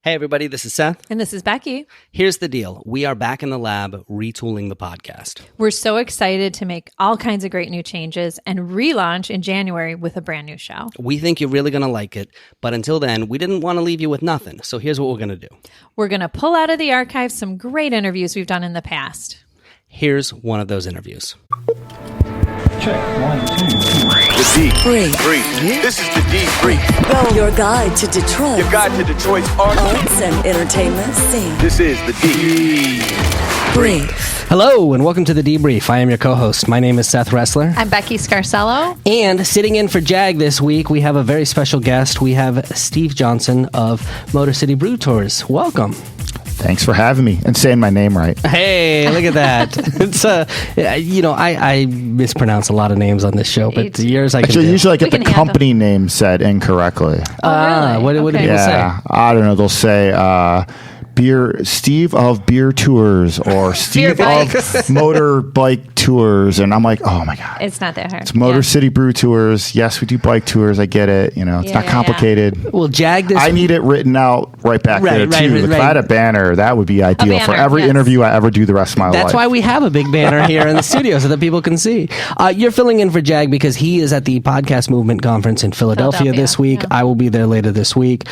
Hey everybody, this is Seth. And this is Becky. Here's the deal. We are back in the lab retooling the podcast. We're so excited to make all kinds of great new changes and relaunch in January with a brand new show. We think you're really going to like it, but until then, we didn't want to leave you with nothing. So here's what we're going to do. We're going to pull out of the archives some great interviews we've done in the past. Here's one of those interviews. Check, 1, 2, 3. The Brief. This is the debrief. Your guide to Detroit. Your guide to Detroit's arts and entertainment scene. This is the debrief. Hello, and welcome to the debrief. I am your co-host. My name is Seth Ressler. I'm Becky Scarcello. And sitting in for Jag this week, we have a very special guest. We have Steve Johnson of Motor City Brew Tours. Welcome. Thanks for having me and saying my name right. Hey, look at that. It's I mispronounce a lot of names on this show, but yours I can Actually, do. usually I get the company name said incorrectly. Oh, really? What do people say? I don't know. They'll say Steve of Beer Tours or Steve of Motorbike Tours, and I'm like, oh my god, it's not that hard. It's Motor City Brew Tours. Yes, we do bike tours. I get it. It's not complicated. Well, Jag, I need it written out right back there too. If I had a banner, that would be ideal for every interview I ever do the rest of my life. That's why we have a big banner here in the studio so that people can see. You're filling in for Jag because he is at the Podcast Movement Conference in Philadelphia this week. Yeah. I will be there later this week.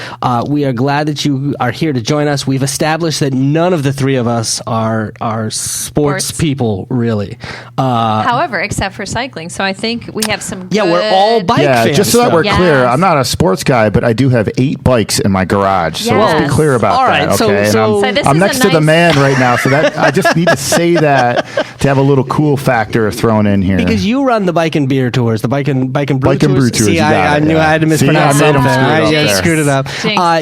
We are glad that you are here to join us. We've established that none of the three of us are sports people, really. However, except for cycling. So I think we have some good... Yeah, we're all bike fans. Just so that we're clear, I'm not a sports guy, but I do have 8 bikes in my garage. So let's be clear about that. Okay? So I'm next to the man right now, so that I just need to say that to have a little cool factor thrown in here. Because you run the bike and beer tours, the bike and brew tours. See, I knew I had to mispronounce something. I screwed it up.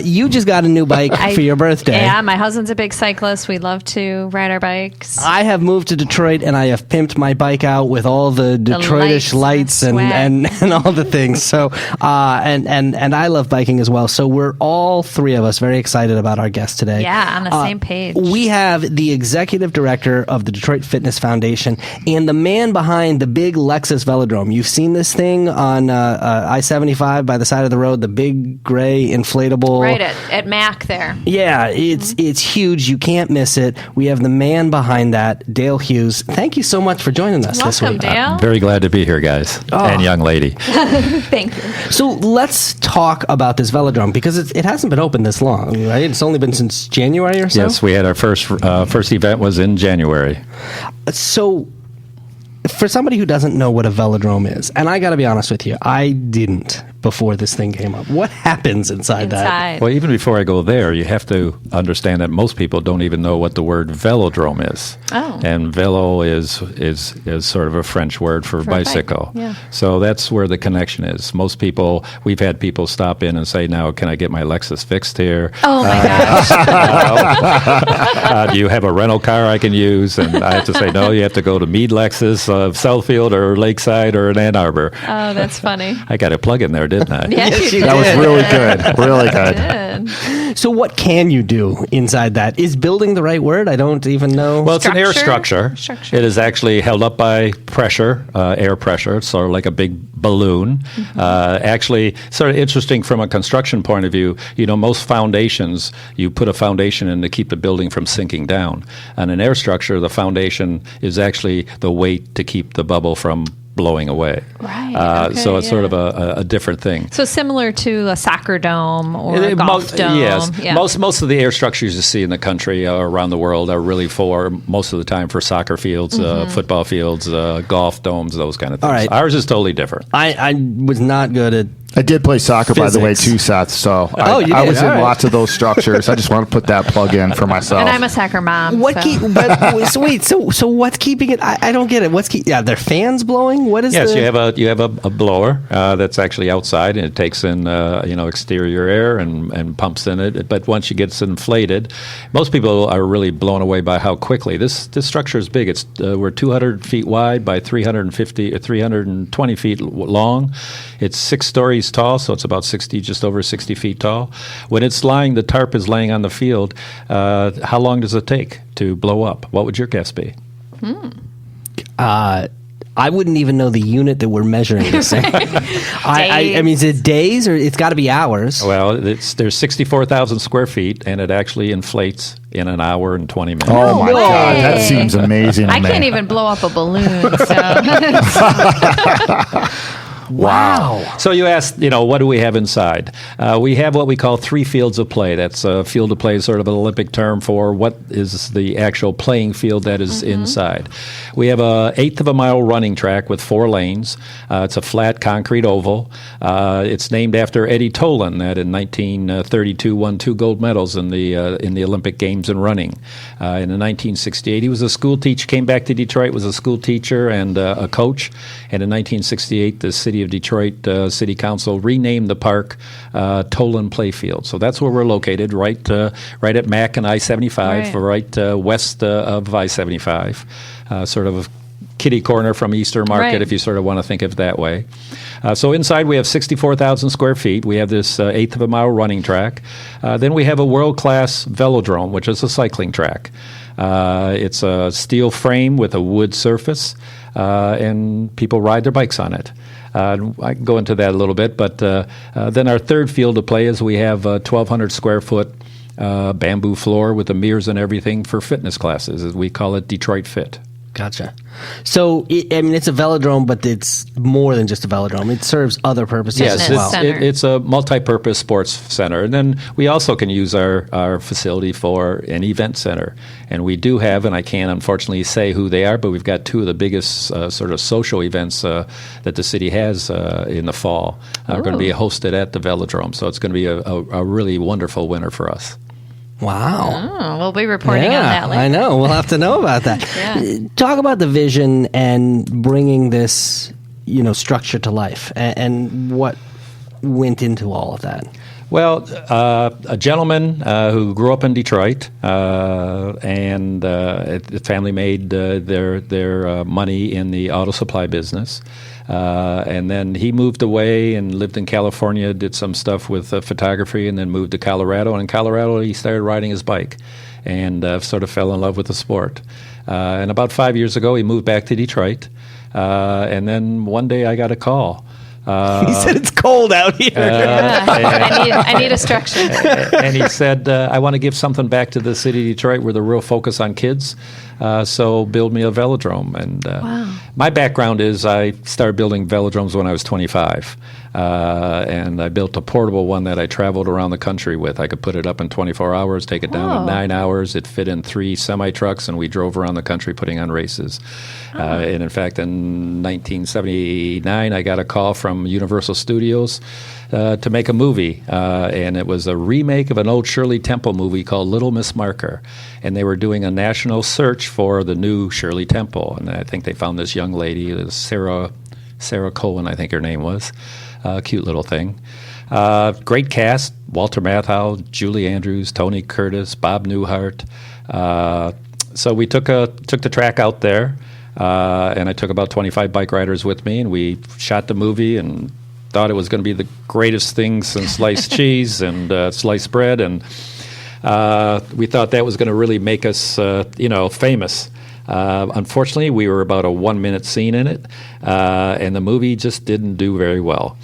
You just got a new bike for your birthday. Yeah, my husband's a big cyclist. We love to ride our bikes. I have moved to Detroit and I have pimped my bike out with all the Detroitish lights and all the things. So and I love biking as well. So we're all three of us very excited about our guest today. Yeah, on the same page. We have the executive director of the Detroit Fitness Foundation and the man behind the big Lexus Velodrome. You've seen this thing on I-75 by the side of the road, the big gray inflatable. Right at Mac there. Yeah, it's huge. You can't miss it. We have the man behind that, Dale Hughes. Thank you so much for joining us this week. Welcome, Dale. I'm very glad to be here, guys, and young lady. Thank you. So let's talk about this velodrome because it hasn't been open this long, right? It's only been since January or so? Yes, we had our first event was in January. So for somebody who doesn't know what a velodrome is, and I got to be honest with you, I didn't before this thing came up. What happens inside that? Well, even before I go there, you have to understand that most people don't even know what the word velodrome is. Oh. And velo is sort of a French word for bicycle. Yeah. So that's where the connection is. Most people, we've had people stop in and say, now, can I get my Lexus fixed here? Oh, my gosh. Do you have a rental car I can use? And I have to say, no, you have to go to Meade Lexus of Southfield or Lakeside or in Ann Arbor. Oh, that's funny. I got a plug in there, didn't I? Yes, you that did. was really good. Really good. So what can you do inside that? Is building the right word? I don't even know. Well, it's an air structure. It is actually held up by pressure, air pressure. It's sort of like a big balloon. Mm-hmm. Actually, sort of interesting from a construction point of view. Most foundations, you put a foundation in to keep the building from sinking down. On an air structure, the foundation is actually the weight to keep the bubble from blowing away. Right. So it's sort of a different thing. So similar to a soccer dome or a golf dome. Yes. Yeah. Most of the air structures you see in the country around the world are really most of the time for soccer fields, football fields, golf domes, those kind of things. All right. Ours is totally different. I was not good at I did play soccer, by the way, too, Seth. So I was in lots of those structures. I just want to put that plug in for myself. And I'm a soccer mom. So what's keeping it? I don't get it. They're fans blowing? What is? Yes, you have a blower that's actually outside, and it takes in exterior air and pumps in it. But once it gets inflated, most people are really blown away by how quickly this structure is big. We're 200 feet wide by 350 or 320 feet long. It's 6 stories tall, so it's about just over 60 feet tall. When the tarp is laying on the field, how long does it take to blow up? What would your guess be? I wouldn't even know the unit that we're measuring this in. I mean, is it days or it's got to be hours? Well, there's 64,000 square feet, and it actually inflates in an hour and 20 minutes. Oh my way. God, that seems amazing. I to me. can't even blow up a balloon. So. Wow. So you asked, what do we have inside? We have what we call 3 fields of play. That's a field of play is sort of an Olympic term for what is the actual playing field that is inside. We have a 1/8 of a mile running track with 4 lanes. It's a flat concrete oval. It's named after Eddie Tolan, that in 1932 won 2 gold medals in the Olympic Games in running. In 1968, he was a school teacher. Came back to Detroit, was a school teacher and a coach. And in 1968, the City of Detroit City Council renamed the park Tolan Playfield. So that's where we're located, right at Mack and I-75, right west of I-75, sort of a kitty corner from Easter Market, if you sort of want to think of it that way. So inside we have 64,000 square feet. We have this 1/8 of a mile running track. Then we have a world-class velodrome, which is a cycling track. It's a steel frame with a wood surface, and people ride their bikes on it. I can go into that a little bit, but then our third field of play is we have a 1,200 square foot bamboo floor with the mirrors and everything for fitness classes. We call it Detroit Fit. Gotcha. So, it's a velodrome, but it's more than just a velodrome. It serves other purposes Yes, as well. it's a multi-purpose sports center. And then we also can use our facility for an event center. And we do have, and I can't unfortunately say who they are, but we've got 2 of the biggest sort of social events that the city has in the fall. Are going to be hosted at the velodrome. So it's going to be a really wonderful winter for us. Wow. Oh, we'll be reporting on that later. I know. We'll have to know about that. Talk about the vision and bringing this, structure to life and what went into all of that. Well, a gentleman who grew up in Detroit, and the family made their money in the auto supply business. And then he moved away and lived in California, did some stuff with photography, and then moved to Colorado. And in Colorado, he started riding his bike and sort of fell in love with the sport. And about 5 years ago, he moved back to Detroit. And then one day I got a call. He said it's cold out here. I need a structure. And he said, I want to give something back to the city of Detroit with a real focus on kids. So build me a velodrome. And my background is I started building velodromes when I was 25. And I built a portable one that I traveled around the country with. I could put it up in 24 hours, take it down in 9 hours. It fit in 3 semi-trucks, and we drove around the country putting on races. And in fact, in 1979, I got a call from Universal Studios to make a movie. And it was a remake of an old Shirley Temple movie called Little Miss Marker. And they were doing a national search for the new Shirley Temple. And I think they found this young lady, Sarah Cohen, I think her name was. Cute little thing. Great cast: Walter Matthau, Julie Andrews, Tony Curtis, Bob Newhart. So we took the track out there, and I took about 25 bike riders with me, and we shot the movie and thought it was going to be the greatest thing since sliced cheese and sliced bread, and we thought that was going to really make us, famous. Unfortunately, we were about a 1-minute scene in it, and the movie just didn't do very well.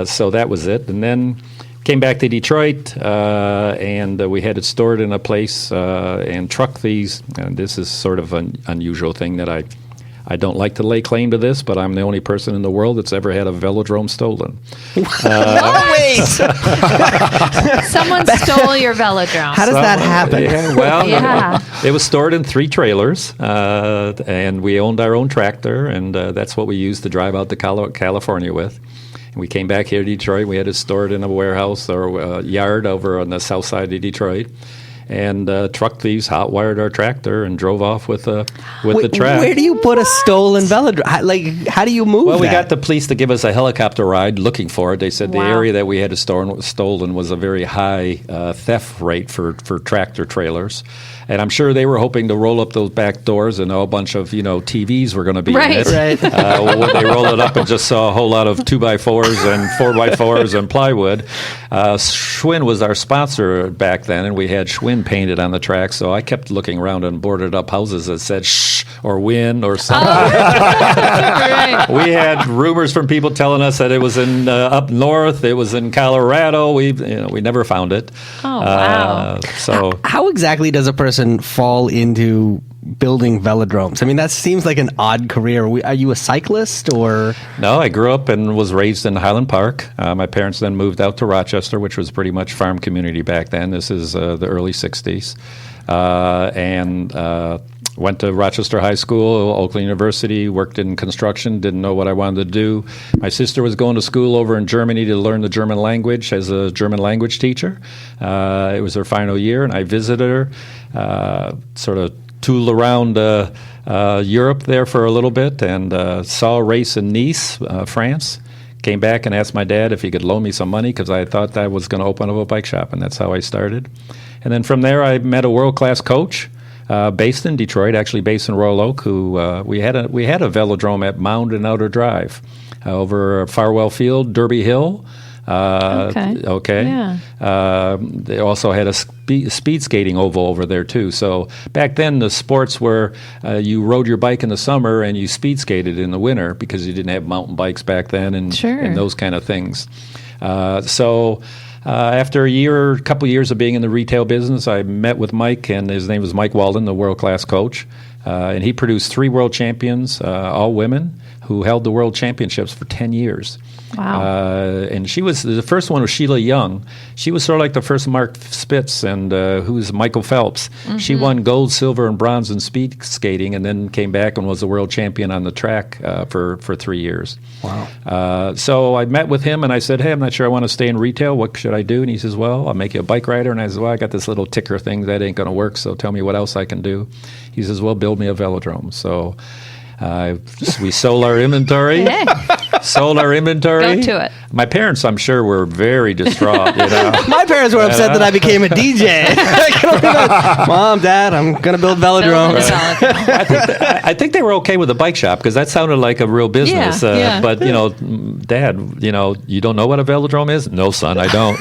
So that was it. And then came back to Detroit, and we had it stored in a place and trucked these. And this is sort of an unusual thing that I don't like to lay claim to this, but I'm the only person in the world that's ever had a velodrome stolen. Wait! Someone stole your velodrome. How does that happen? It was stored in 3 trailers, and we owned our own tractor, and that's what we used to drive out to California with. And we came back here to Detroit. We had it stored in a warehouse or yard over on the south side of Detroit. And trucked these, hot-wired our tractor, and drove off with the track. Where do you put a stolen velodrome? How do you move Well, we that? got the police to give us a helicopter ride looking for it. They said the area that we had stolen was a very high theft rate for tractor trailers. And I'm sure they were hoping to roll up those back doors and a bunch of, TVs were going to be in it. Right. When they rolled it up and just saw a whole lot of 2x4s and 4x4s and plywood. Schwinn was our sponsor back then, and we had Schwinn win painted on the track, so I kept looking around on boarded up houses that said "shh" or "win" or something. Right. We had rumors from people telling us that it was in up north, it was in Colorado. We never found it. Oh, wow. So How exactly does a person fall into building velodromes? I mean, that seems like an odd career. Are you a cyclist or? no, I grew up and was raised in Highland Park. My parents then moved out to Rochester, which was pretty much farm community back then. This is the early 60s. And went to Rochester High School, Oakland University, worked in construction, didn't know what I wanted to do. My sister was going to school over in Germany to learn the German language as a German language teacher. It was her final year, and I visited her, sort of tooled around Europe there for a little bit, and saw a race in Nice, France. Came back and asked my dad if he could loan me some money because I thought I was going to open up a bike shop, and that's how I started. And then from there, I met a world-class coach based in Detroit, actually based in Royal Oak, who we had a velodrome at Mound and Outer Drive over Farwell Field, Derby Hill. Okay. Yeah. They also had a speed skating oval over there too. So back then, the sports were you rode your bike in the summer and you speed skated in the winter because you didn't have mountain bikes back then and those kind of things. After a couple of years of being in the retail business, I met with Mike, and his name was Mike Walden, the world-class coach. And he produced 3 world champions, all women, who held the world championships for 10 years. Wow. And the first one was Sheila Young. She was sort of like the first Mark Spitz, and who's Michael Phelps. Mm-hmm. She won gold, silver, and bronze in speed skating, and then came back and was the world champion on the track for 3 years. Wow. So I met with him, and I said, hey, I'm not sure I want to stay in retail. What should I do? And he says, well, I'll make you a bike rider. And I said, well, I got this little ticker thing that ain't going to work, so tell me what else I can do. He says, well, build me a velodrome. So we sold our inventory. Hey. Sold our inventory. Go to it. My parents, I'm sure, were very distraught. My parents were upset that I became a DJ. Mom, Dad, I'm going to build velodromes. I think they were okay with the bike shop because that sounded like a real business. Yeah. But, Dad, you don't know what a velodrome is? No, son, I don't.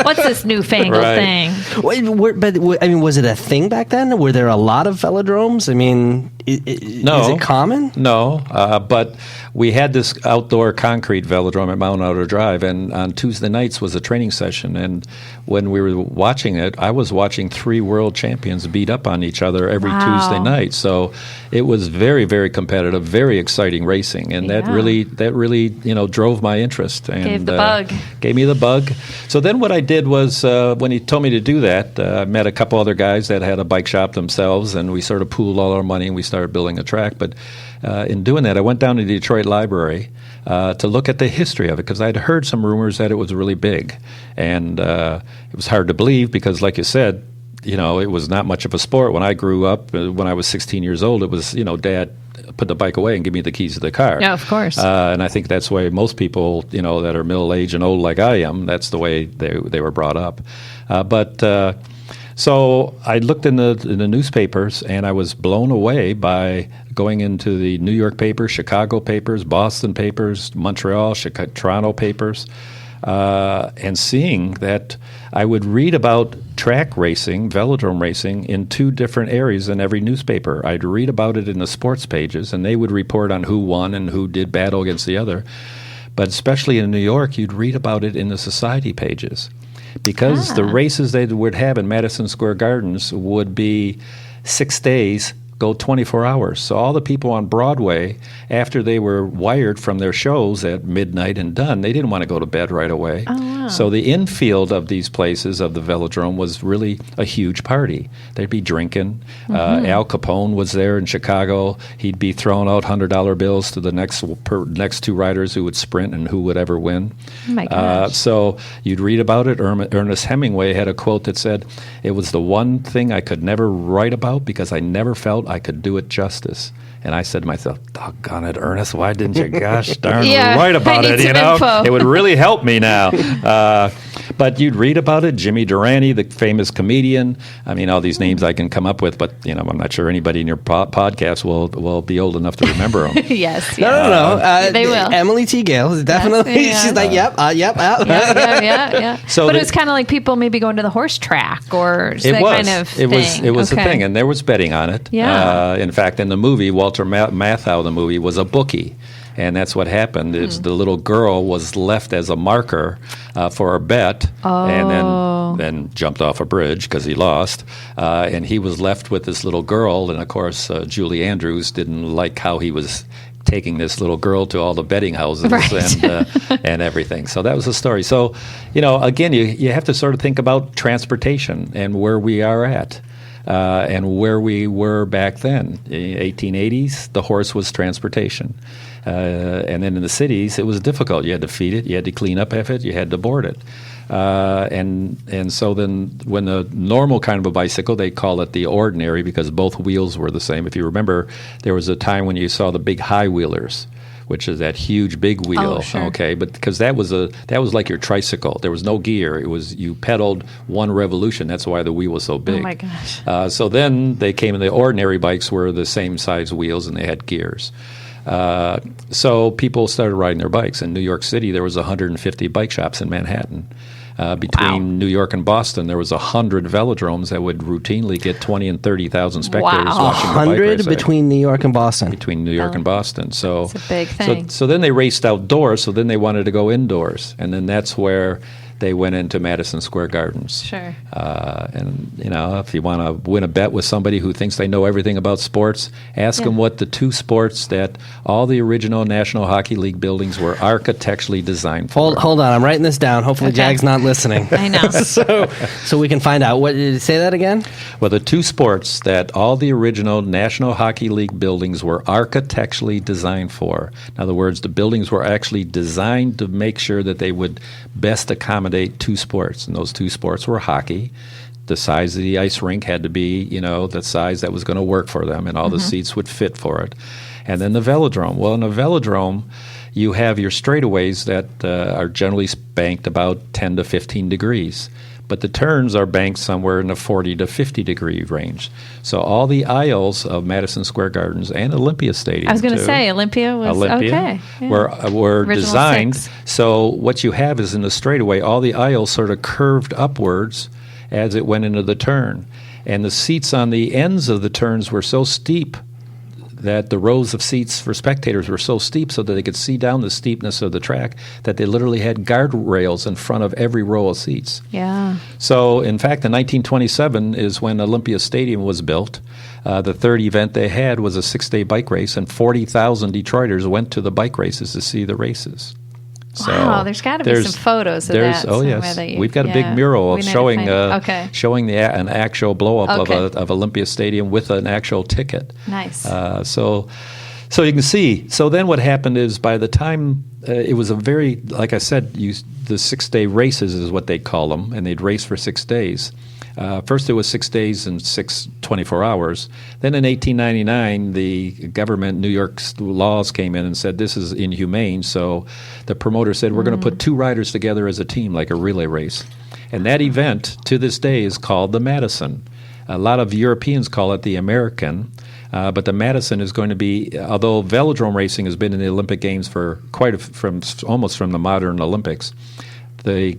What's this newfangled thing? Was it a thing back then? Were there a lot of velodromes? I mean, No. Is it common? No, but we had this outdoor concrete velodrome at Mount Outer Drive, and on Tuesday nights was a training session. And when we were watching it, I was watching 3 world champions beat up on each other every Tuesday night. So it was very, very competitive, very exciting racing, and that really drove my interest and gave me the bug. So then what I did was when he told me to do that, I met a couple other guys that had a bike shop themselves, and we sort of pooled all our money and we started building a track. But in doing that, I went down to the Detroit Library to look at the history of it because I'd heard some rumors that it was really big. And it was hard to believe because, like you said, it was not much of a sport. When I grew up, when I was 16 years old, it was, Dad, put the bike away and give me the keys to the car. Yeah, of course. And I think that's why most people, that are middle-aged and old like I am, that's the way they were brought up. So I looked in the newspapers, and I was blown away by going into the New York papers, Chicago papers, Boston papers, Montreal, Toronto papers, and seeing that I would read about track racing, velodrome racing, in 2 different areas in every newspaper. I'd read about it in the sports pages, and they would report on who won and who did battle against the other. But especially in New York, you'd read about it in the society pages. Because the races they would have in Madison Square Gardens would be 6 days, go 24 hours. So all the people on Broadway, after they were wired from their shows at midnight and done, they didn't want to go to bed right away. Oh, wow. So the infield of these places, of the velodrome, was really a huge party. They'd be drinking. Al Capone was there in Chicago. He'd be throwing out $100 bills to the next 2 riders who would sprint and who would ever win. Oh my gosh. So you'd read about it. Ernest Hemingway had a quote that said, "It was the one thing I could never write about because I never felt I could do it justice." And I said to myself, doggone it, Ernest, why didn't you gosh darn Yeah, write about I need it? some info. It would really help me now. But you'd read about it. Jimmy Durante, the famous comedian. I mean, all these names I can come up with, but I'm not sure anybody in your podcast will be old enough to remember them. Yes. No. They will. Emily T. Gale is definitely. Yeah. She's like, yep. Yeah. So but it was kind of like people maybe going to the horse track or that kind of thing. It was a Okay. thing, and there was betting on it. Yeah. In fact, in the movie, Walter Matthau, the movie, was a bookie. And that's what happened is the little girl was left as a marker for a bet and then jumped off a bridge because he lost. And he was left with this little girl. And, of course, Julie Andrews didn't like how he was taking this little girl to all the betting houses and everything. So that was the story. So, again, you have to sort of think about transportation and where we are at. And where we were back then. In the 1880s, the horse was transportation. And then in the cities, it was difficult. You had to feed it, you had to clean up after it, you had to board it. And so then when the normal kind of a bicycle, they call it the ordinary because both wheels were the same. If you remember, there was a time when you saw the big high wheelers, which is that huge big wheel. Oh, sure. Okay, but because that was like your tricycle. There was no gear. It was you pedaled one revolution. That's why the wheel was so big. Oh my gosh. So then they came in. The ordinary bikes were the same size wheels and they had gears. So people started riding their bikes. In New York City, there was 150 bike shops in Manhattan. Between New York and Boston, there was 100 velodromes that would routinely get 20 and 30,000 spectators watching the bike 100 race. between New York and Boston. Between New York and Boston. So it's a big thing. So then they raced outdoors, so then they wanted to go indoors. And then that's where they went into Madison Square Gardens. Sure. And, if you want to win a bet with somebody who thinks they know everything about sports, ask them what the two sports that all the original National Hockey League buildings were architecturally designed for. Hold on. I'm writing this down. Hopefully Okay. Jag's not listening. I know. so we can find out. What did you say that again? Well, the two sports that all the original National Hockey League buildings were architecturally designed for. In other words, the buildings were actually designed to make sure that they would best accommodate two sports, and those two sports were hockey. The size of the ice rink had to be, the size that was going to work for them, and all the seats would fit for it. And then the velodrome. Well, in a velodrome, you have your straightaways that are generally banked about 10 to 15 degrees. But the turns are banked somewhere in the 40 to 50 degree range. So all the aisles of Madison Square Gardens and Olympia Stadium, I was going to say Olympia was okay. Yeah. were Original designed. 6. So what you have is in the straightaway, all the aisles sort of curved upwards as it went into the turn. And the seats on the ends of the turns were so steep that the rows of seats for spectators were so steep so that they could see down the steepness of the track that they literally had guardrails in front of every row of seats. Yeah. So, in fact, in 1927 is when Olympia Stadium was built. The third event they had was a 6-day bike race, and 40,000 Detroiters went to the bike races to see the races. So Wow, there's got to be some photos of that. Oh, somewhere yes. that you- We've got a yeah. big mural We of need to showing find- showing an actual blow-up Okay. of Olympia Stadium with an actual ticket. Nice. So you can see. So then what happened is by the time it was a very, like I said, the 6-day races is what they call them, and they'd race for 6 days. First it was 6 days and 24 hours. Then in 1899, the government, New York's laws came in and said this is inhumane. So the promoter said we're going to put two riders together as a team like a relay race. And that event to this day is called the Madison. A lot of Europeans call it the American. But the Madison is going to be, although velodrome racing has been in the Olympic Games for almost from the modern Olympics, the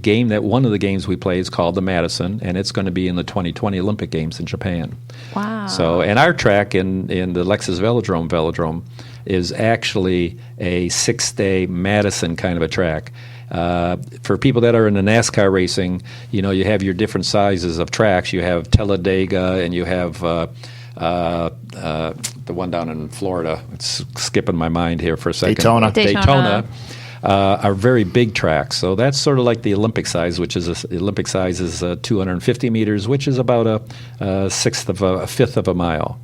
game one of the games we play is called the Madison, and it's going to be in the 2020 Olympic Games in Japan. Wow. So, and our track in the Lexus Velodrome is actually a 6-day Madison kind of a track. For people that are in the NASCAR racing, you have your different sizes of tracks. You have Talladega, and you have the one down in Florida. It's skipping my mind here for a second. Daytona. Are very big tracks. So that's sort of like the Olympic size, which is the Olympic size is 250 meters, which is about a fifth of a mile.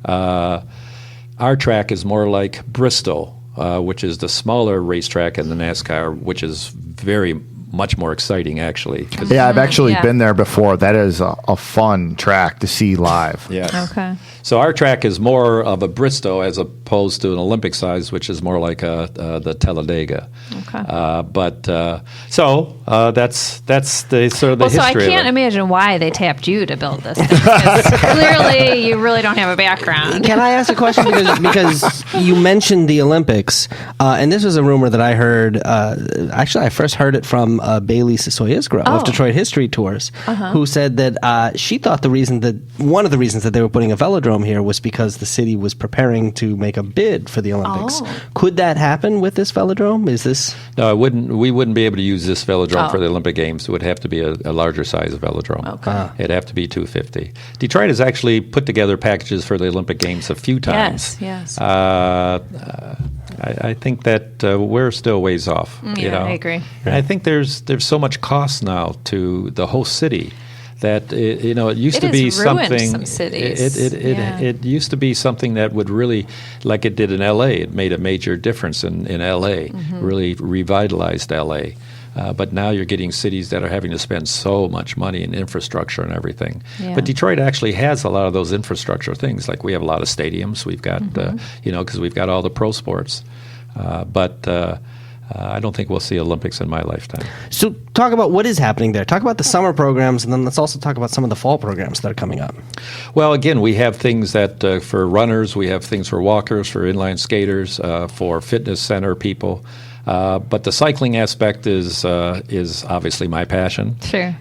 Our track is more like Bristol, which is the smaller racetrack in the NASCAR, which is very much more exciting, actually. Yeah, I've actually Yeah. been there before. That is a fun track to see live. Yes. Okay. So our track is more of a Bristow as opposed to an Olympic size, which is more like the Talladega. Okay. That's the sort of the So I history can't of it. imagine why they tapped you to build this thing, 'cause clearly you really don't have a background. Can I ask a question? Because you mentioned the Olympics, and this was a rumor that I heard. Actually, I first heard it from Bailey Sisoyesgro of Detroit History Tours, who said that she thought one of the reasons that they were putting a velodrome here was because the city was preparing to make a bid for the Olympics. Could that happen with this velodrome? Is this? No, it wouldn't. We wouldn't be able to use this velodrome for the Olympic Games. It would have to be a larger size velodrome. Okay. It'd have to be 250. Detroit has actually put together packages for the Olympic Games a few times. Yes. I think that we're still ways off. I agree. And I think there's so much cost now to the whole city that it used to be has ruined something. some cities. It used to be something that would really, like it did in L.A. It made a major difference in L.A. Really revitalized L.A. But now you're getting cities that are having to spend so much money in infrastructure and everything. Yeah. But Detroit actually has a lot of those infrastructure things. Like we have a lot of stadiums. We've got, because we've got all the pro sports. But I don't think we'll see Olympics in my lifetime. So talk about what is happening there. Talk about the summer programs, and then let's also talk about some of the fall programs that are coming up. Well, again, we have things that for runners, we have things for walkers, for inline skaters, for fitness center people. But the cycling aspect is obviously my passion. Sure.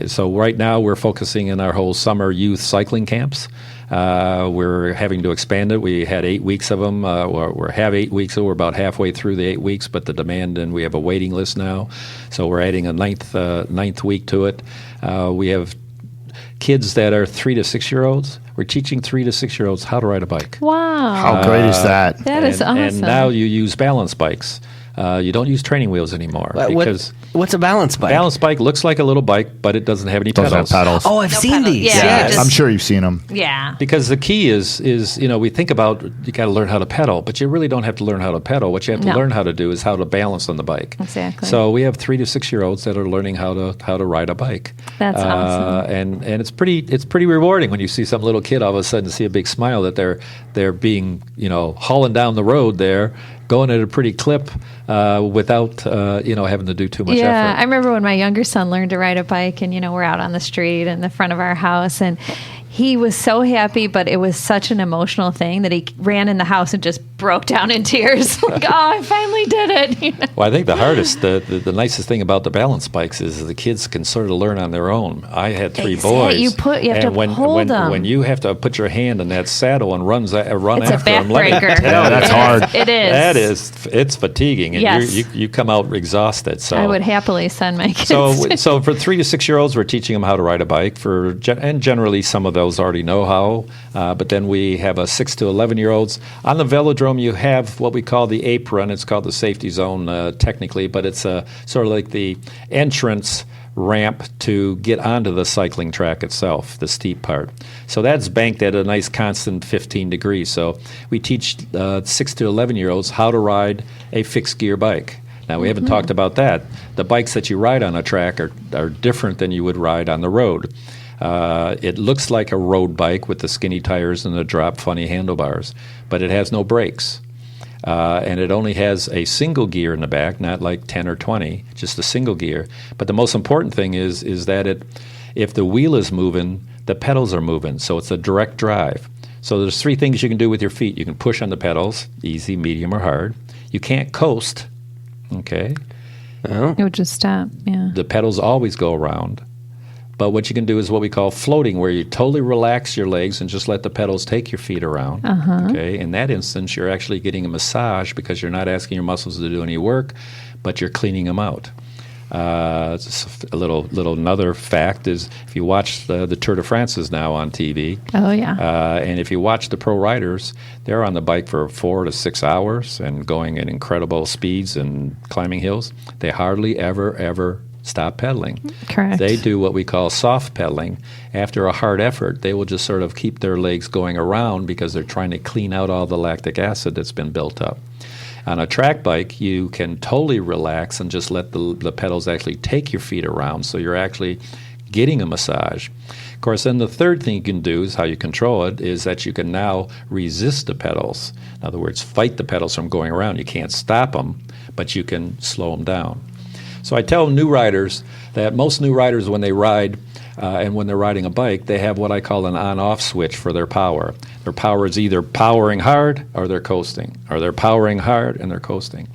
So right now we're focusing in our whole summer youth cycling camps. We're having to expand it. We had 8 weeks of them. We have 8 weeks, so we're about halfway through the 8 weeks, but the demand, and we have a waiting list now. So we're adding a ninth week to it. We have kids that are 3 to 6 year olds. We're teaching 3 to 6 year olds how to ride a bike. Wow. How great is that? That is awesome. And now you use balance bikes. You don't use training wheels anymore because What's a balance bike? balance bike looks like a little bike, but it doesn't have any Those pedals. are pedals. Oh, I've seen pedal. these. Yeah. yeah, just- I'm sure you've seen them. Yeah. Because the key is we think about you got to learn how to pedal, but you really don't have to learn how to pedal. What you have to No. learn how to do is how to balance on the bike. Exactly. So we have 3 to 6 year olds that are learning how to ride a bike. That's awesome. And it's pretty rewarding when you see some little kid all of a sudden see a big smile that they're being hauling down the road there, going at a pretty clip without having to do too much Yeah, effort. I remember when my younger son learned to ride a bike, and we're out on the street in the front of our house, and he was so happy, but it was such an emotional thing that he ran in the house and just broke down in tears. Like, oh, I finally did it. Well, I think the hardest, the nicest thing about the balance bikes is the kids can sort of learn on their own. I had 3 boys. You have and to hold them. When you have to put your hand in that saddle and run It's after a them, let me backbreaker. tell you, that's hard. It is. it's fatiguing, and Yes. you come out exhausted. So I would happily send my kids. So for 3 to 6 year olds, we're teaching them how to ride a bike. And generally, some of those already know how. But then we have a 6 to 11 year olds. On the velodrome, you have what we call the apron. It's called the safety zone technically, but it's sort of like the entrance ramp to get onto the cycling track itself, the steep part. So that's banked at a nice constant 15 degrees. So we teach 6 to 11 year olds how to ride a fixed gear bike. Now, we haven't talked about that. The bikes that you ride on a track are different than you would ride on the road. It looks like a road bike with the skinny tires and the drop funny handlebars, but it has no brakes. And it only has a single gear in the back, not like 10 or 20, just a single gear. But the most important thing is that if the wheel is moving, the pedals are moving, so it's a direct drive. So there's 3 things you can do with your feet. You can push on the pedals, easy, medium, or hard. You can't coast, okay? It would just stop. Yeah. The pedals always go around. But what you can do is what we call floating, where you totally relax your legs and just let the pedals take your feet around. Okay. In that instance, you're actually getting a massage because you're not asking your muscles to do any work, but you're cleaning them out. Just a little another fact is if you watch the Tour de France is now on TV. Oh, yeah. And if you watch the pro riders, they're on the bike for 4 to 6 hours and going at incredible speeds and climbing hills. They hardly ever stop pedaling. Correct. They do what we call soft pedaling. After a hard effort, they will just sort of keep their legs going around because they're trying to clean out all the lactic acid that's been built up. On a track bike, you can totally relax and just let the pedals actually take your feet around, so you're actually getting a massage. Of course, then the third thing you can do is how you control it is that you can now resist the pedals. In other words, fight the pedals from going around. You can't stop them, but you can slow them down. So I tell new riders that most new riders, when they ride and when they're riding a bike, they have what I call an on-off switch for their power. Their power is either powering hard or they're coasting, or they're powering hard and they're coasting.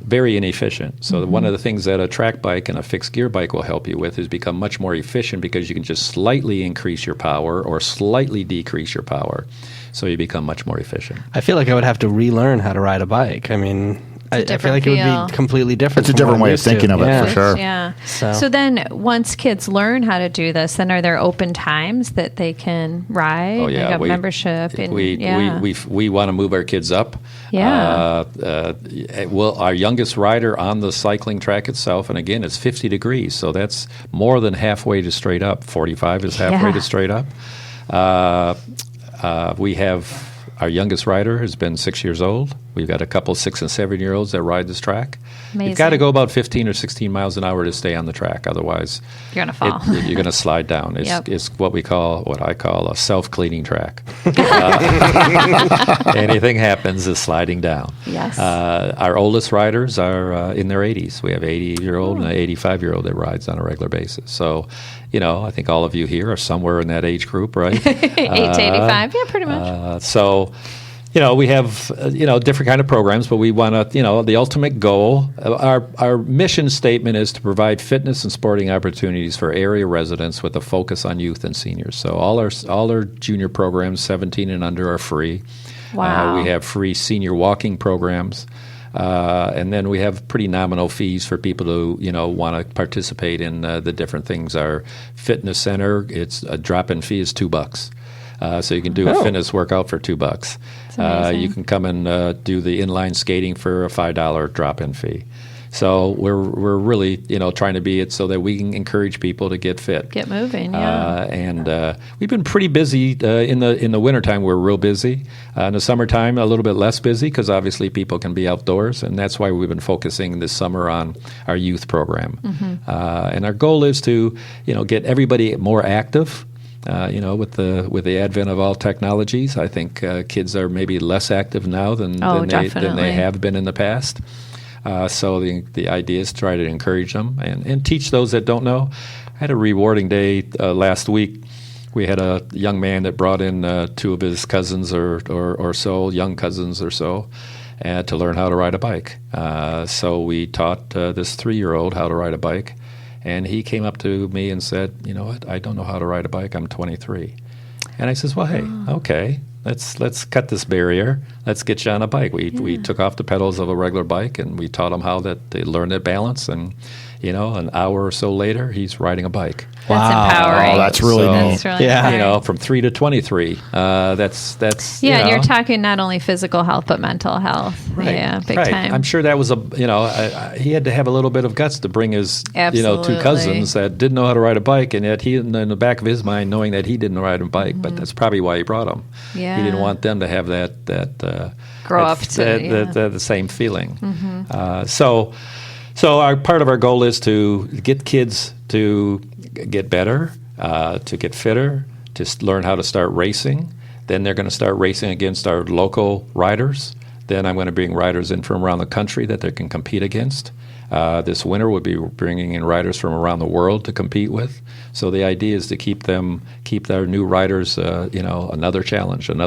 Very inefficient. So one of the things that a track bike and a fixed gear bike will help you with is become much more efficient because you can just slightly increase your power or slightly decrease your power. So you become much more efficient. I feel like I would have to relearn how to ride a bike. I mean, I feel like it would be completely different. It's a different way of thinking of it, for sure. Yeah. So then once kids learn how to do this, then are there open times that they can ride? Oh, yeah. Like a membership? We want to move our kids up. Yeah. Well, our youngest rider on the cycling track itself, and again, it's 50 degrees, so that's more than halfway to straight up. 45 is halfway to straight up. We have our youngest rider has been 6 years old. We've got a couple 6 and 7-year-olds that ride this track. Amazing. You've got to go about 15 or 16 miles an hour to stay on the track. Otherwise, you're going to fall. You're going to slide down. Yep. It's what I call a self-cleaning track. Anything happens is sliding down. Yes. Our oldest riders are in their 80s. We have an 80-year-old and an 85-year-old that rides on a regular basis. So, I think all of you here are somewhere in that age group, right? 8 to 85, yeah, pretty much. We have, different kind of programs, but we want to, the ultimate goal, our mission statement is to provide fitness and sporting opportunities for area residents with a focus on youth and seniors. So all our junior programs, 17 and under, are free. Wow. We have free senior walking programs. And then we have pretty nominal fees for people who, want to participate in the different things. Our fitness center, it's a drop-in fee is $2. So you can do a fitness workout for $2. You can come and do the inline skating for a $5 drop-in fee. So we're really trying to be it so that we can encourage people to get fit, get moving. Yeah. And we've been pretty busy in the wintertime. We're real busy. In the summertime, a little bit less busy because obviously people can be outdoors, and that's why we've been focusing this summer on our youth program. And our goal is to get everybody more active. With the advent of all technologies, I think kids are maybe less active now than they have been in the past. So the idea is to try to encourage them and teach those that don't know. I had a rewarding day last week. We had a young man that brought in 2 of his cousins or so, young cousins or so, to learn how to ride a bike. So we taught this 3-year-old how to ride a bike. And he came up to me and said, "You know what? I don't know how to ride a bike. I'm 23." And I says, "Well, hey, okay, let's cut this barrier. Let's get you on a bike." We took off the pedals of a regular bike and we taught him how that they learn that balance. And an hour or so later, he's riding a bike. That's empowering. Oh, that's really neat. That's really empowering. From 3 to 23. That's yeah. You're talking not only physical health but mental health. Right. Yeah, big time. I'm sure that was he had to have a little bit of guts to bring his 2 cousins that didn't know how to ride a bike, and yet he in the back of his mind knowing that he didn't ride a bike, but that's probably why he brought them. Yeah. He didn't want them to have that grow up to the same feeling. So our part of our goal is to get kids to get better, to get fitter, to learn how to start racing. Then they're going to start racing against our local riders. Then I'm going to bring riders in from around the country that they can compete against. This winter we'll be bringing in riders from around the world to compete with. So the idea is to keep their new riders, another challenge. And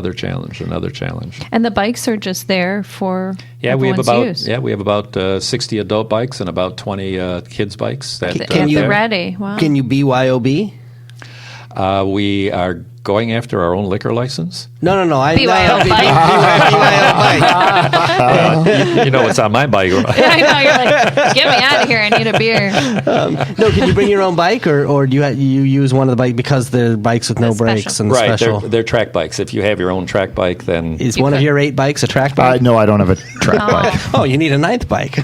the bikes are just there for we have use. we have about 60 adult bikes and about 20 kids bikes. They're ready. Wow. Can you BYOB? We are going after our own liquor license. No. BYO You know what's on my bike, right? I know. You're like, get me out of here. I need a beer. No, can you bring your own bike, or do you use one of the bikes because they're bikes with no brakes and right, special? They're track bikes. If you have your own track bike, then is one of your 8 bikes a track bike? No, I don't have a track bike. Oh, you need a 9th bike.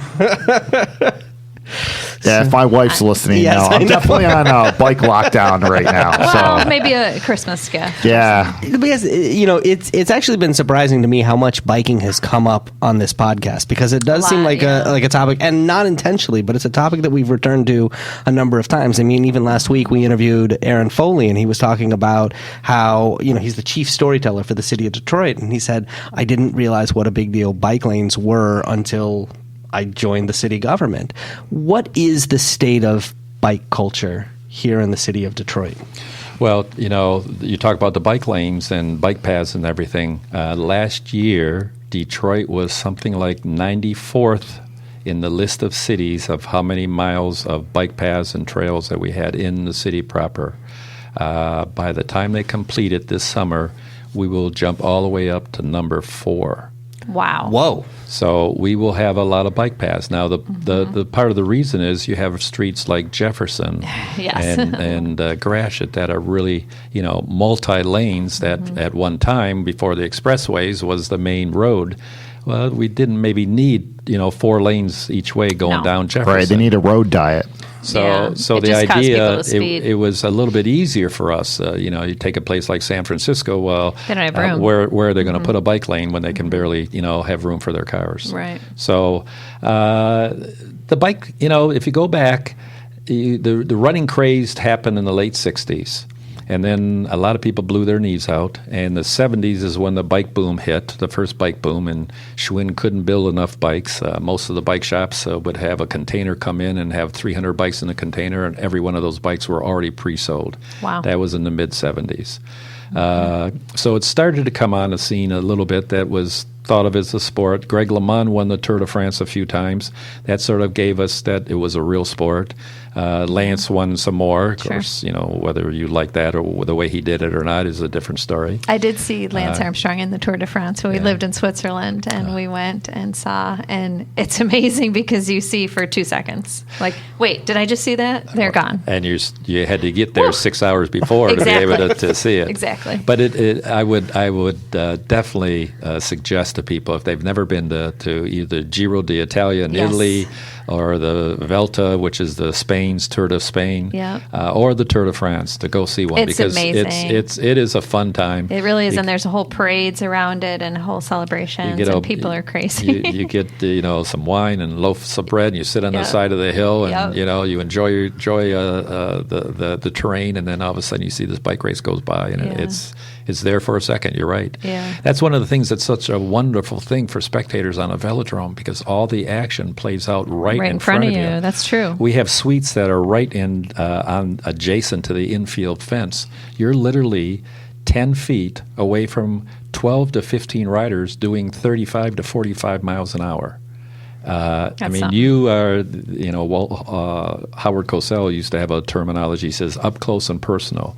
Yeah, if my wife's listening Yes, now, I I'm know. definitely on a bike lockdown right now. Well, So maybe a Christmas gift. yeah, Because it's actually been surprising to me how much biking has come up on this podcast, because it does A seem lot, like yeah. a topic, and not intentionally, but it's a topic that we've returned to a number of times. I mean, even last week we interviewed Aaron Foley, and he was talking about how he's the chief storyteller for the city of Detroit, and he said, "I didn't realize what a big deal bike lanes were until I joined the city government." What is the state of bike culture here in the city of Detroit? Well, you talk about the bike lanes and bike paths and everything. Last year, Detroit was something like 94th in the list of cities of how many miles of bike paths and trails that we had in the city proper. By the time they complete it this summer, we will jump all the way up to number 4. Wow. Whoa. So we will have a lot of bike paths. Now, the part of the reason is you have streets like Jefferson Yes. and Gratiot that are really, multi-lanes that at one time, before the expressways, was the main road. Well, we didn't maybe need, 4 lanes each way going No. down Jefferson. right. They need a road diet. So, Yeah. so It the just caused people idea, to speed. it was a little bit easier for us. You take a place like San Francisco. Well, They don't have room. where are they going to put a bike lane when they can barely, have room for their cars? Right. So, the bike, if you go back, the running craze happened in the late '60s. And then a lot of people blew their knees out. And the 70s is when the bike boom hit, the first bike boom. And Schwinn couldn't build enough bikes. Most of the bike shops would have a container come in and have 300 bikes in a container, and every one of those bikes were already pre-sold. Wow. That was in the mid-70s. So it started to come on the scene a little bit. That was thought of as a sport. Greg LeMond won the Tour de France a few times. That sort of gave us that it was a real sport. Lance won some more. Of Sure. course, whether you like that or the way he did it or not is a different story. I did see Lance Armstrong in the Tour de France when we yeah. lived in Switzerland, and we went and saw, and it's amazing because you see for 2 seconds, like, wait, did I just see that? They're gone. And you had to get there Woo. 6 hours before to be Exactly. able to see it. Exactly. But I would definitely suggest to people, if they've never been to either Giro d'Italia in Yes. Italy or the Vuelta, which is the Spain's Tour de Spain, Yeah. or the Tour de France, to go see one It's because amazing. it is a fun time. It really is, You- and there's a whole parades around it and whole celebrations, and people are crazy. You get some wine and loaves of bread, and you sit on the Yep. side of the hill, and Yep. you enjoy the terrain, and then all of a sudden you see this bike race goes by, and Yeah. it's there for a second. You're right. Yeah. That's one of the things that's such a wonderful thing for spectators on a velodrome, because all the action plays out right Right in front of you. That's true. We have suites that are right on adjacent to the infield fence. You're literally 10 feet away from 12 to 15 riders doing 35 to 45 miles an hour. I That's mean, something. you are, Howard Cosell used to have a terminology, he says, up close and personal.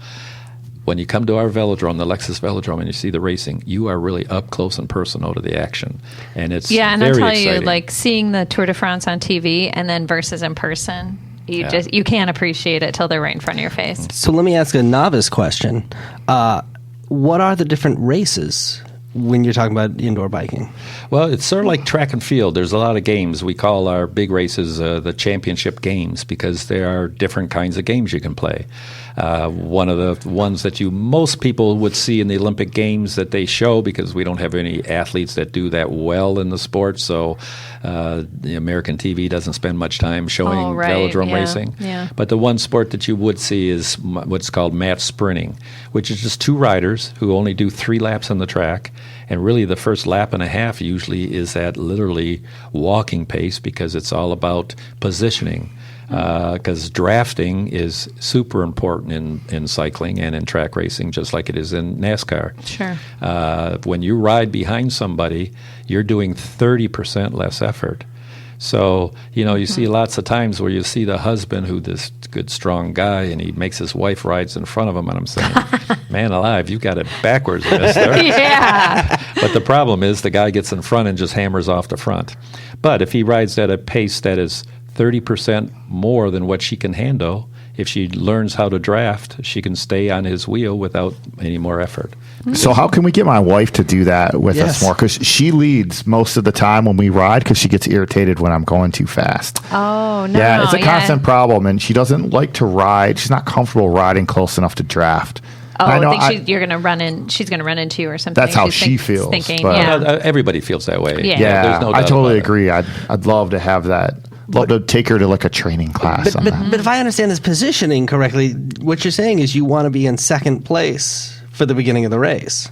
When you come to our velodrome, the Lexus Velodrome, and you see the racing, you are really up close and personal to the action. And it's Yeah, and very I'll tell exciting. you, like seeing the Tour de France on TV and then versus in person, you can't appreciate it till they're right in front of your face. So let me ask a novice question. What are the different races when you're talking about indoor biking? Well, it's sort of like track and field. There's a lot of games. We call our big races the championship games because there are different kinds of games you can play. One of the ones that most people would see in the Olympic Games that they show, because we don't have any athletes that do that well in the sport, so the American TV doesn't spend much time showing Oh, right, velodrome yeah, racing. yeah. But the one sport that you would see is what's called match sprinting, which is just 2 riders who only do 3 laps on the track. And really the first lap and a half usually is at literally walking pace, because it's all about positioning. Because drafting is super important in cycling and in track racing, just like it is in NASCAR. Sure. When you ride behind somebody, you're doing 30% less effort. So, you see lots of times where you see the husband, who this good, strong guy, and he makes his wife rides in front of him, and I'm saying, man alive, you got it backwards, mister. Yeah. But the problem is the guy gets in front and just hammers off the front. But if he rides at a pace that is 30% more than what she can handle, if she learns how to draft, she can stay on his wheel without any more effort. So how can we get my wife to do that with Yes. us more? Because she leads most of the time when we ride because she gets irritated when I'm going too fast. Oh, no. Yeah, it's a constant problem, and she doesn't like to ride. She's not comfortable riding close enough to draft. Oh, I know I think you're going to run in. She's going to run into you or something. That's how She's she feels, Thinking, but- yeah. Everybody feels that way. Yeah. Yeah, There's no I doubt totally about it. agree. I'd love to have that. Love to take her to like a training class on that. But if I understand this positioning correctly, what you're saying is you want to be in second place for the beginning of the race.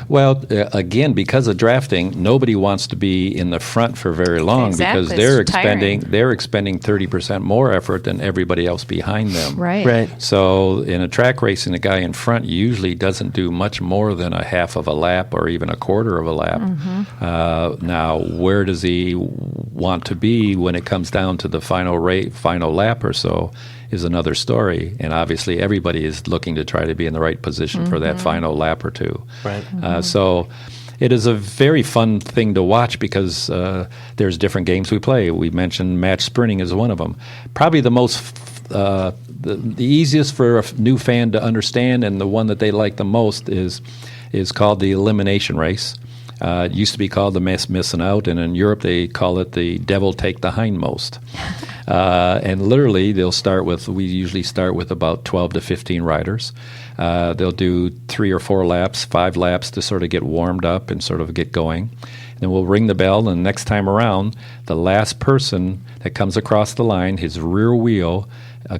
Well, again, because of drafting, nobody wants to be in the front for very long Exactly. because they're It's tiring. expending 30% more effort than everybody else behind them. Right. Right. So in a track racing, the guy in front usually doesn't do much more than a half of a lap or even a quarter of a lap. Now, where does he want to be when it comes down to the final lap or so is another story. And obviously, everybody is looking to try to be in the right position for that final lap or two. Right. So it is a very fun thing to watch because there's different games we play. We mentioned match sprinting is one of them. Probably the most the easiest for a new fan to understand and the one that they like the most is called the elimination race. It used to be called the missing out, and in Europe they call it the devil take the hindmost. And literally, we usually start with about 12 to 15 riders. They'll do 3 or 4 laps, 5 laps to sort of get warmed up and sort of get going. Then we'll ring the bell, and next time around, the last person that comes across the line, his rear wheel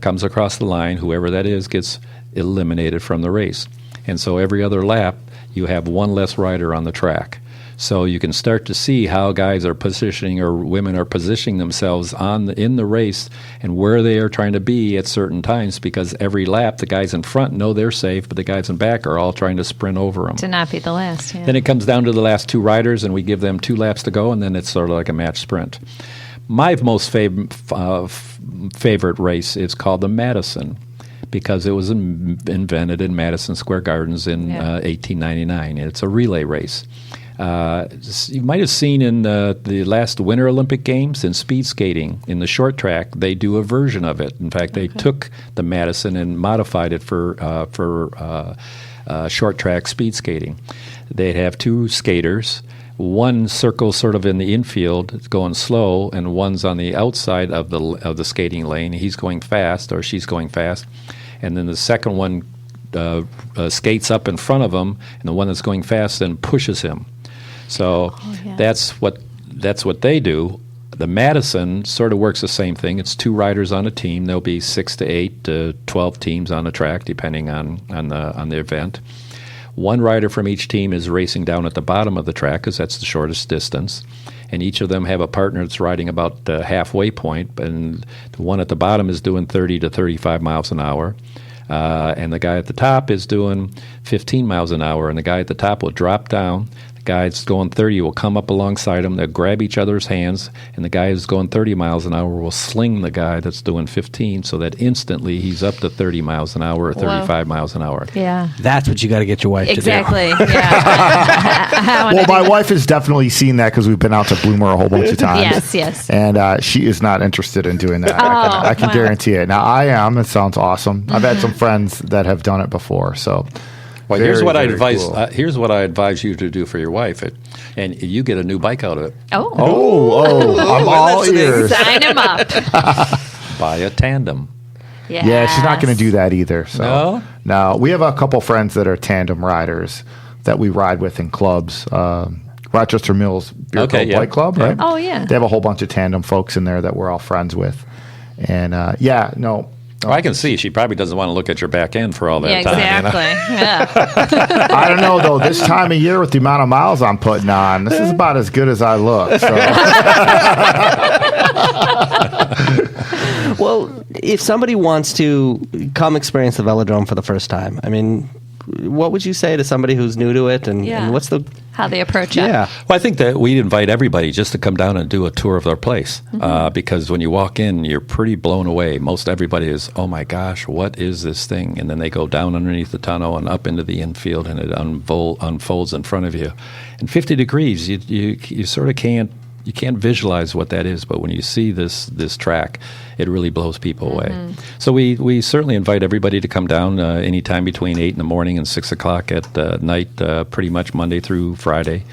comes across the line, whoever that is gets eliminated from the race. And so every other lap, you have one less rider on the track. So you can start to see how guys are positioning or women are positioning themselves in the race and where they are trying to be at certain times because every lap the guys in front know they're safe, but the guys in back are all trying to sprint over them. To not be the last. Yeah. Then it comes down to the last 2 riders, and we give them 2 laps to go, and then it's sort of like a match sprint. My most favorite race is called the Madison because it was invented in Madison Square Gardens in 1899. It's a relay race. You might have seen in the last Winter Olympic Games in speed skating, in the short track, they do a version of it. In fact, they took the Madison and modified it for short track speed skating. They'd have 2 skaters. One circles sort of in the infield, going slow, and one's on the outside of the skating lane. He's going fast, or she's going fast, and then the second one skates up in front of him, and the one that's going fast then pushes him. So that's what they do. The Madison sort of works the same thing. It's 2 riders on a team. There'll be 6 to 8 to 12 teams on the track, depending on the event. 1 rider from each team is racing down at the bottom of the track because that's the shortest distance. And each of them have a partner that's riding about the halfway point. And the one at the bottom is doing 30 to 35 miles an hour. And the guy at the top is doing 15 miles an hour. And the guy at the top will drop down. The guy that's going 30 will come up alongside him. They'll grab each other's hands. And the guy who's going 30 miles an hour will sling the guy that's doing 15 so that instantly he's up to 30 miles an hour or 35 miles an hour. Yeah. That's what you got to get your wife to do. Exactly. Yeah. Well, my wife has definitely seen that because we've been out to Bloomer a whole bunch of times. Yes. And she is not interested in doing that. I can wow. guarantee it. Now, I am. It sounds awesome. I've had some friends that have done it before. So, Well, here's what I very advise. cool. Here's what I advise you to do for your wife, and you get a new bike out of it. Oh, I'm all ears. Sign him up. Buy a tandem. Yeah, she's not going to do that either. So No? we have a couple friends that are tandem riders that we ride with in clubs. Rochester Mills Beer Bike Club, right? Oh, yeah. They have a whole bunch of tandem folks in there that we're all friends with. And Well, I can see she probably doesn't want to look at your back end for all that time. Exactly. Yeah. I don't know though. This time of year with the amount of miles I'm putting on, this is about as good as I look. So. Well, if somebody wants to come experience the Velodrome for the first time, I mean, what would you say to somebody who's new to it? And what's the how they approach it? Yeah. Well, I think that we'd invite everybody just to come down and do a tour of their place because when you walk in, you're pretty blown away. Most everybody is, oh my gosh, what is this thing? And then they go down underneath the tunnel and up into the infield, and it unfolds in front of you. And 50 degrees, you sort of can't you can't visualize what that is, but when you see this track, it really blows people away. So we certainly invite everybody to come down anytime between 8 in the morning and 6 o'clock at night, pretty much Monday through Friday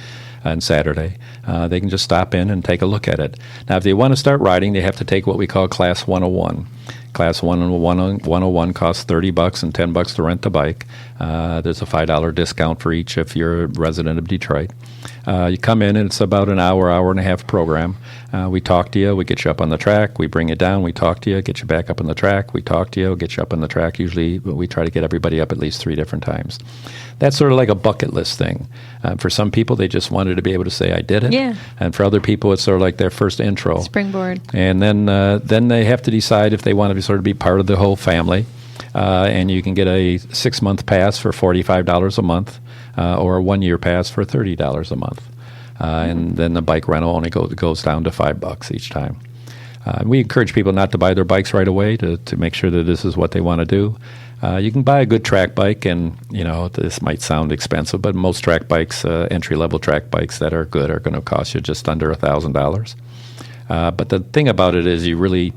and Saturday. They can just stop in and take a look at it. Now, if they want to start riding, they have to take what we call Class 101. Class 101 costs $30 and $10 to rent the bike. There's a $5 discount for each if you're a resident of Detroit. You come in, and it's about an hour and a half program. We talk to you. We get you up on the track. We bring you down. We talk to you, get you back up on the track. We talk to you, get you up on the track. Usually we try to get everybody up at least 3 different times. That's sort of like a bucket list thing. For some people, they just wanted to be able to say, I did it. Yeah. And for other people, it's sort of like their first intro. Springboard. And then they have to decide if they want to sort of be part of the whole family. And you can get a 6-month pass for $45 a month or a 1-year pass for $30 a month. And then the bike rental only goes down to $5 each time. We encourage people not to buy their bikes right away to make sure that this is what they want to do. You can buy a good track bike, and this might sound expensive, but most track bikes, entry-level track bikes that are good, are going to cost you just under $1,000. But the thing about it is, you really,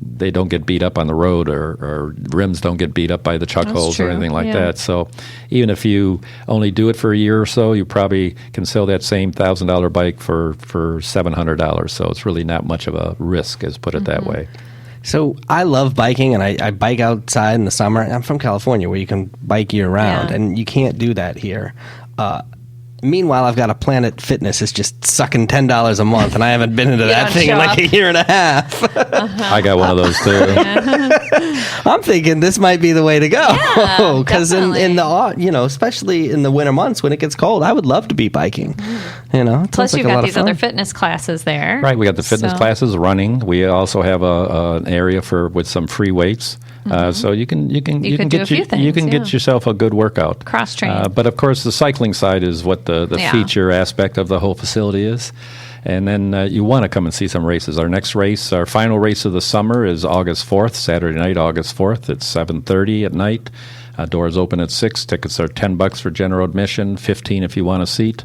they don't get beat up on the road, or rims don't get beat up by the chuck holes or anything like that. So even if you only do it for a year or so, you probably can sell that same $1,000 bike for $700. So it's really not much of a risk, as put it that way. So I love biking, and I bike outside in the summer. I'm from California, where you can bike year-round, and you can't do that here. Meanwhile, I've got a Planet Fitness that's just sucking $10 a month, and I haven't been into that thing in like a year and a half. I got one of those too. I'm thinking this might be the way to go, because in the especially in the winter months when it gets cold, I would love to be biking. Plus you've got these other fitness classes there. Right, we got the fitness classes, running. We also have an area with some free weights. So you can get yourself a good workout. Cross train. But of course, the cycling side is what the feature aspect of the whole facility is. And then you want to come and see some races. Our next race, our final race of the summer, is August 4th, Saturday night, August 4th. It's 7:30 at night. Doors open at 6. Tickets are $10 for general admission, $15 if you want a seat.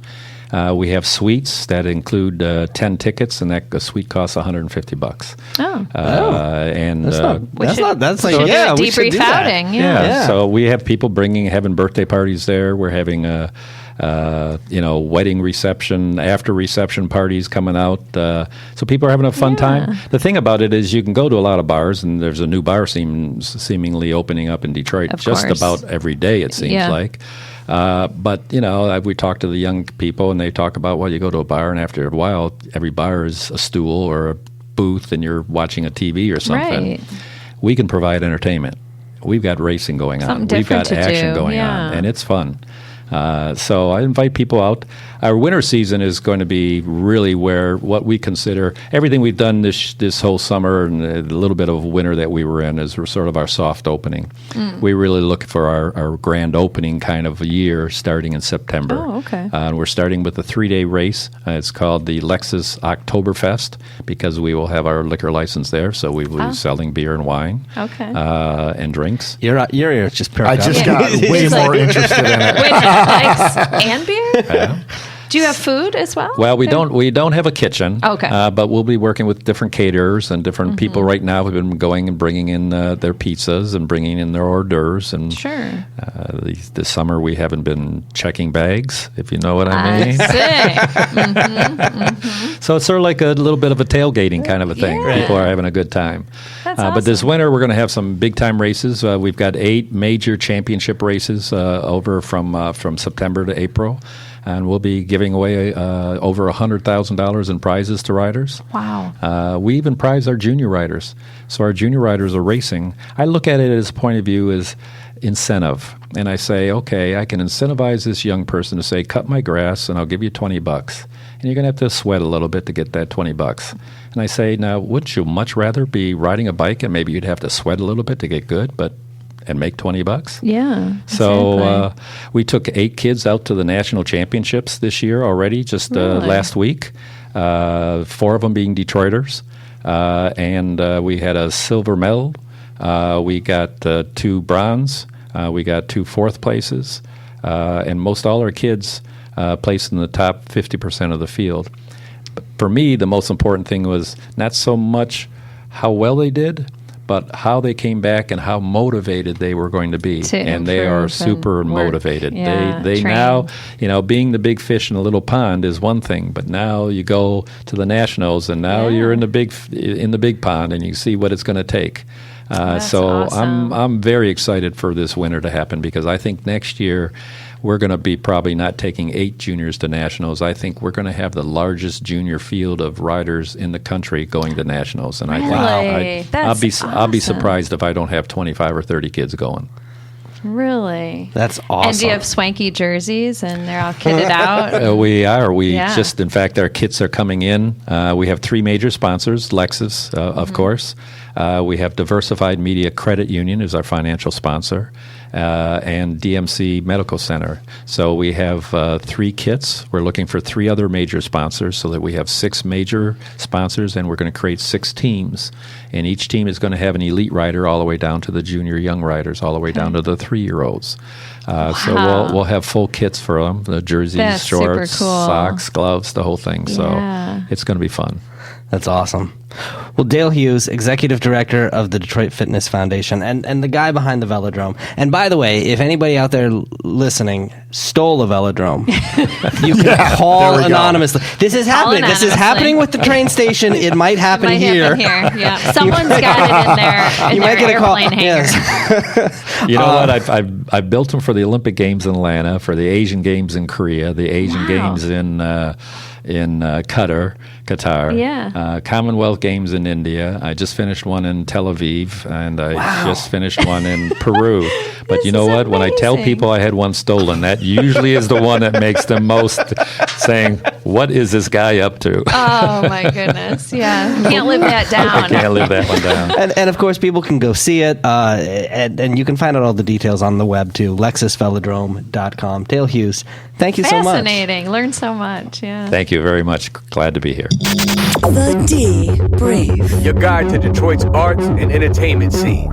We have suites that include 10 tickets, and that suite costs $150. And that's like debrief outing. Yeah. So we have people having birthday parties there. We're having wedding reception, after reception parties coming out. So people are having a fun time. The thing about it is, you can go to a lot of bars, and there's a new bar seemingly opening up in Detroit about every day, it seems like. But we talk to the young people, and they talk about, you go to a bar, and after a while, every bar is a stool or a booth, and you're watching a TV or something. Right. We can provide entertainment. We've got racing going on. We've got action going on, and it's fun. So I invite people out. Our winter season is going to be really where what we consider everything we've done this whole summer and a little bit of winter that we were in is sort of our soft opening. We really look for our grand opening kind of a year starting in September. Oh, okay. And we're starting with a 3-day race. It's called the Lexus Oktoberfest because we will have our liquor license there, so we will be selling beer and wine and drinks. Your ears just perked I just got way more interested in it. Wait, ice and beer? Yeah. Do you have food as well? Well, we don't have a kitchen. Okay. But we'll be working with different caterers and different people right now who've been going and bringing in their pizzas and bringing in their hors d'oeuvres. And this summer we haven't been checking bags, if you know what I mean. So it's sort of like a little bit of a tailgating kind of a thing. Yeah. People are having a good time. That's awesome. But this winter we're going to have some big time races. We've got 8 major championship races over from September to April. And we'll be giving away over $100,000 in prizes to riders. Wow. We even prize our junior riders. So our junior riders are racing. I look at it as a point of view as incentive. And I say, okay, I can incentivize this young person to say, cut my grass and I'll give you $20. And you're going to have to sweat a little bit to get that $20. And I say, now, wouldn't you much rather be riding a bike and maybe you'd have to sweat a little bit to get good, and make $20? Yeah. So we took 8 kids out to the national championships this year already, just last week. 4 of them being Detroiters. And we had a silver medal. We got 2 bronze. We got 2 fourth places. And most all our kids placed in the top 50% of the field. for me, the most important thing was not so much how well they did, but how they came back and how motivated they were going to be. And they are super motivated. They now, being the big fish in a little pond is one thing, but now you go to the nationals and now you're in the big pond and you see what it's going to take. So awesome. I'm very excited for this winter to happen because I think next year we're going to be probably not taking 8 juniors to nationals. I think we're going to have the largest junior field of riders in the country going to nationals. And I'll be surprised if I don't have 25 or 30 kids going. Really? That's awesome. And do you have swanky jerseys and they're all kitted out? We are. In fact, our kits are coming in. We have 3 major sponsors, Lexus, of course. We have Diversified Media Credit Union is our financial sponsor, and DMC Medical Center. So we have 3 kits. We're looking for 3 other major sponsors so that we have 6 major sponsors, and we're going to create 6 teams. And each team is going to have an elite rider all the way down to the junior young riders, all the way down to the 3-year-olds. So we'll have full kits for them, the jerseys, shorts, socks, gloves, the whole thing. So it's going to be fun. That's awesome. Well, Dale Hughes, Executive Director of the Detroit Fitness Foundation, and the guy behind the Velodrome. And by the way, if anybody out there listening stole a Velodrome, you can call anonymously. This is happening. This is happening with the train station. It might happen here. Yeah, someone's got it in there. You might get a call. Yes. You know what? I've built them for the Olympic Games in Atlanta, for the Asian Games in Korea, the Asian Games in Qatar, Commonwealth Games in India. I just finished one in Tel Aviv, and I just finished one in Peru. But you know what? When I tell people I had one stolen, that usually is the one that makes them most saying, what is this guy up to? Oh, my goodness. Yeah. Can't live that down. I can't live that one down. And of course, people can go see it, and you can find out all the details on the web, too, LexusVelodrome.com. Dale Hughes, thank you so much. Fascinating. Learned so much, Thank you very much. Glad to be here. The D Brief. Your guide to Detroit's arts and entertainment scene.